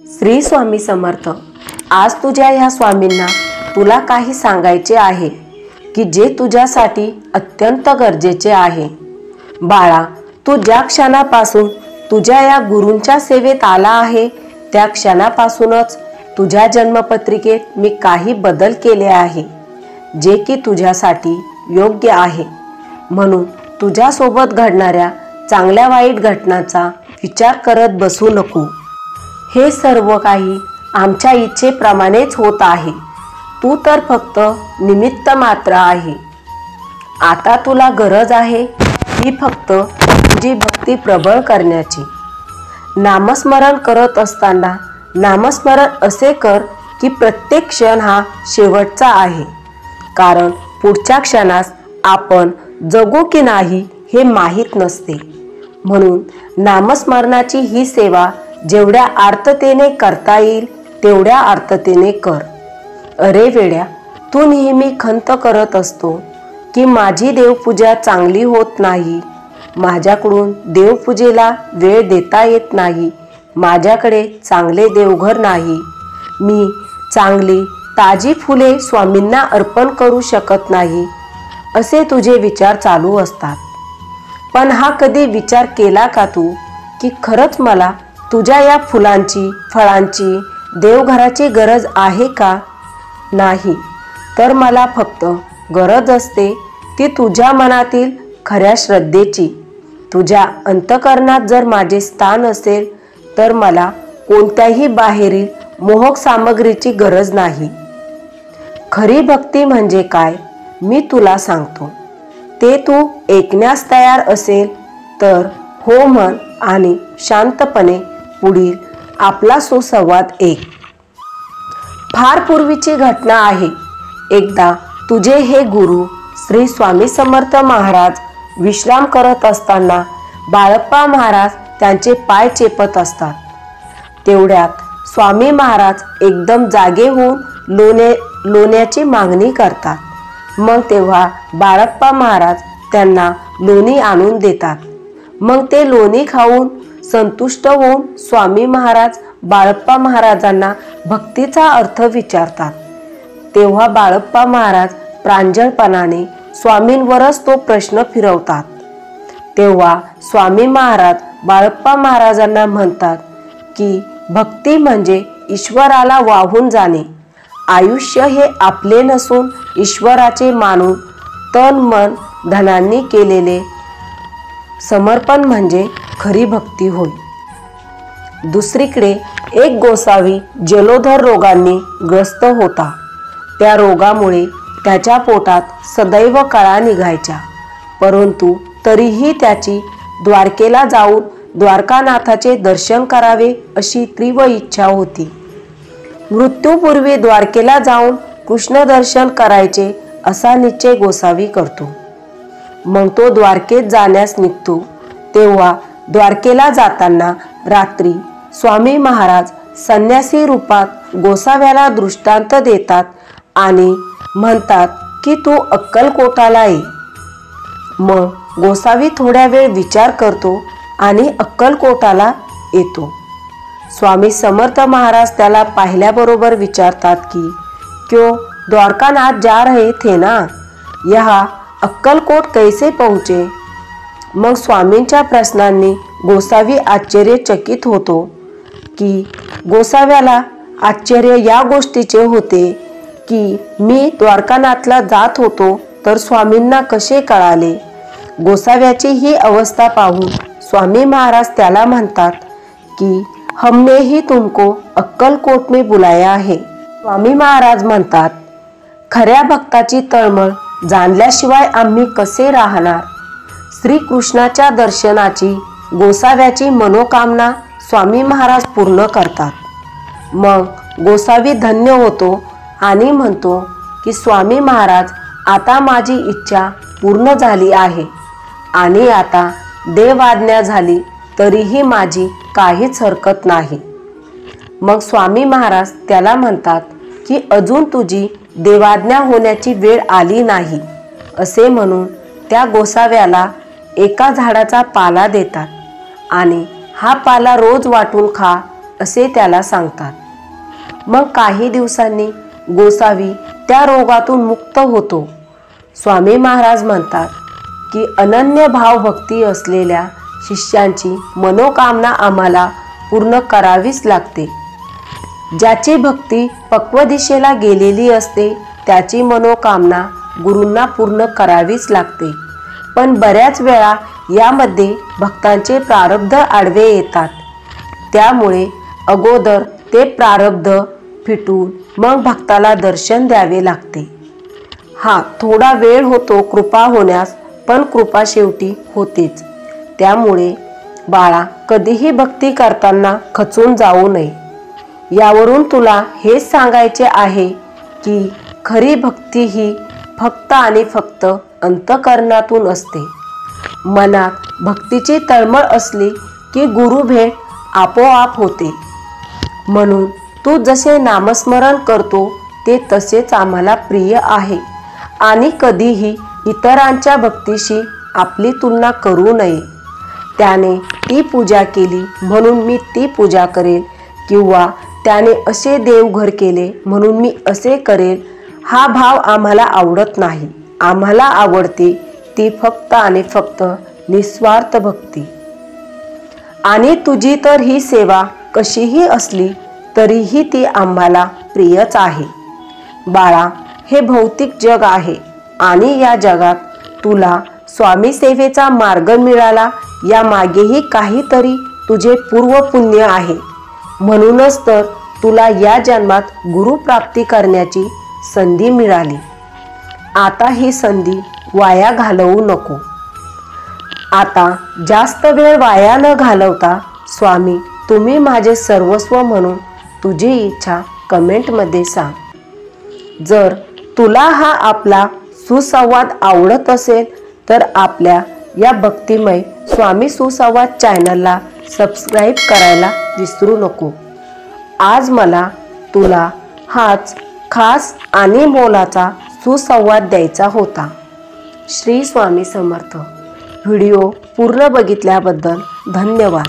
श्री स्वामी समर्थ। आज तुझ्या ह्या स्वामींना तुला काही सांगायचे आहे की जे तुझ्यासाठी अत्यंत गरजेचे आहे। बाळा, तू ज्या क्षणापासून तुझ्या या गुरूंच्या सेवेत आला आहे त्या क्षणापासूनच तुझ्या जन्मपत्रिकेत मी काही बदल केले आहे जे की तुझ्यासाठी योग्य आहे। म्हणून तुझ्यासोबत घडणाऱ्या चांगल्या वाईट घटनांचा विचार करत बसू नको। हे सर्व काही आमच्या इच्छेप्रमाणेच होत आहे। तू तर फक्त निमित्त मात्र आहे। आता तुला गरज आहे ही फक्त तुझी भक्ती प्रबळ करण्याची। नामस्मरण करत असताना नामस्मरण असे कर की प्रत्येक क्षण हा शेवटचा आहे, कारण पुढच्या क्षणास आपण जगू की नाही हे माहीत नसते। म्हणून नामस्मरणाची ही सेवा जेवढ्या आर्ततेने करता येईल तेवढ्या आर्ततेने कर। अरे वेड्या, तू नेहमी खंत करत असतो की माझी देवपूजा चांगली होत नाही, माझ्याकडून देवपूजेला वेळ देता येत नाही, माझ्याकडे चांगले देवघर नाही, मी चांगली ताजी फुले स्वामींना अर्पण करू शकत नाही, असे तुझे विचार चालू असतात। पण हा कधी विचार केला का तू की खरंच मला तुझ्या या फुलांची, फळांची, देवघराची गरज आहे का? नाही, तर मला फक्त गरज असते ती तुझ्या मनातील खऱ्या श्रद्धेची। तुझ्या अंतःकरणात जर माझे स्थान असेल तर मला कोणत्याही बाहेरील मोहक सामग्रीची गरज नाही। खरी भक्ती म्हणजे काय मी तुला सांगतो। ते तू ऐकण्यास तयार असेल तर हो म्हण आणि शांतपणे पुढील आपला सुसंवाद ऐक। फार पूर्वीची घटना आहे। एकदा तुझे हे गुरु श्री स्वामी समर्थ महाराज विश्राम करत असताना बाळप्पा महाराज त्यांचे पाय चेपत असतात। तेवढ्यात स्वामी महाराज एकदम जागे होऊन लोण्याची मागणी करतात। मग तेव्हा बाळप्पा महाराज त्यांना लोणी आणून देतात। मग ते लोणी खाऊन संतुष्ट होऊन स्वामी महाराज बाळप्पा महाराजांना भक्तीचा अर्थ विचारतात। तेव्हा बाळप्पा महाराज प्रांजळपणाने स्वामींवरच तो प्रश्न फिरवतात। तेव्हा स्वामी महाराज बाळप्पा महाराजांना म्हणतात की भक्ती म्हणजे ईश्वराला वाहून जाणे। आयुष्य हे आपले नसून ईश्वराचे मानून तन मन धनांनी केलेले समर्पण म्हणजे खरी भक्ती होय। दुसरीकडे एक गोसावी जलोदर रोगांनी ग्रस्त होता। त्या रोगामुळे त्याच्या पोटात सदैव कळा निघायच्या, परंतु तरीही त्याची द्वारकेला जाऊन द्वारकानाथाचे दर्शन करावे अशी तीव्र इच्छा होती। मृत्यूपूर्वी द्वारकेला जाऊन कृष्ण दर्शन करायचे असा निश्चय गोसावी करतो। मग तो द्वारकेत जाण्यास निघतो। तेव्हा द्वारकेला जाताना रात्री स्वामी महाराज संन्यासी रूपात गोसाव्याला दृष्टांत देतात आणि म्हणतात की तू अक्कलकोटाला ये। मग गोसावी थोड्या वेळ विचार करतो आणि अक्कलकोटाला येतो। स्वामी समर्थ महाराज त्याला पाहिल्याबरोबर विचारतात की क्यों द्वारकानाथ जा रहे थे ना, यहाँ अक्कलकोट कैसे पहुँचे? मग स्वामींच्या प्रश्नांनी गोसावी आश्चर्यचकित होतो की गोसाव्याला आश्चर्य या गोष्टीचे होते की मी द्वारकानाथला जात होतो तर स्वामींना कसे कळाले। गोसाव्याची ही अवस्था पाहून स्वामी महाराज त्याला म्हणतात की हमने ही तुमको अक्कलकोट में बुलाया है। स्वामी महाराज म्हणतात खऱ्या भक्ताची तळमळ जाणल्याशिवाय आम्ही कसे राहणार। श्रीकृष्णाच्या दर्शनाची गोसाव्याची मनोकामना स्वामी महाराज पूर्ण करतात। मग गोसावी धन्य होतो आणि म्हणतो की स्वामी महाराज, आता माझी इच्छा पूर्ण झाली आहे आणि आता देवाज्ञा झाली तरीही माझी काहीच हरकत नाही। मग स्वामी महाराज त्याला म्हणतात की अजून तुझी देवाज्ञा होण्याची वेळ आली नाही, असे म्हणून त्या गोसाव्याला एका झाडाचा पाला देतात आणि हा पाला रोज वाटून खा असे त्याला सांगतात। मग काही दिवसांनी गोसावी त्या रोगातून मुक्त होतो। स्वामी महाराज म्हणतात की अनन्य भाव भक्ती असलेल्या शिष्यांची मनोकामना आम्हाला पूर्ण करावीच लागते। ज्याची भक्ती पक्व दिशेला गेलेली असते त्याची मनोकामना गुरूंना पूर्ण करावीच लागते। पण बऱ्याच वेळा यामध्ये भक्तांचे प्रारब्ध आडवे येतात, त्यामुळे अगोदर ते प्रारब्ध फिटून मग भक्ताला दर्शन द्यावे लागते। थोडा वेळ होतो कृपा होण्यास, पण कृपा शेवटी होतेच। त्यामुळे बाळा, कधीही भक्ती करताना खचून जाऊ नये। यावरून तुला हेच सांगायचे आहे की खरी भक्ती ही फक्त आणि फक्त अंतःकरणातून असते। मनात भक्तीची तळमळ असली की गुरु भेट आपोआप होते। म्हणून तू जसे नामस्मरण करतो ते तसेच आम्हाला प्रिय आहे आणि कधीही इतरांच्या भक्तीशी आपली तुलना करू नये। त्याने ती पूजा केली म्हणून मी ती पूजा करेल, किंवा त्याने असे देवघर केले म्हणून मी असे करेल, हा भाव आम्हाला आवडत नाही। आम्हाला आवडते ती फक्त आणि फक्त निस्वार्थ भक्ती। आणि तुझी तर ही सेवा कशीही असली तरीही ती आम्हाला प्रियच आहे। बाळा, हे भौतिक जग आहे आणि या जगात तुला स्वामी सेवेचा मार्ग मिळाला या मागेही काहीतरी तुझे पूर्व पुण्य आहे। म्हणूनच तर तुला या जन्मात गुरुप्राप्ती करण्याची संधी मिळाली। आता ही संधी वाया घालवू नको। आता जास्त वेळ वाया न घालवता स्वामी तुम्ही माझे सर्वस्व म्हणून तुझी इच्छा कमेंटमध्ये सांग। जर तुला हा आपला सुसंवाद आवडत असेल तर आपल्या या भक्तिमय स्वामी सुसंवाद चॅनलला सबस्क्राईब करायला विसरू नको। आज मला तुला हाच खास आणि मोलाचा सुसंवाद द्यायचा होता। श्री स्वामी समर्थ। व्हिडिओ पूर्ण बघितल्याबद्दल धन्यवाद।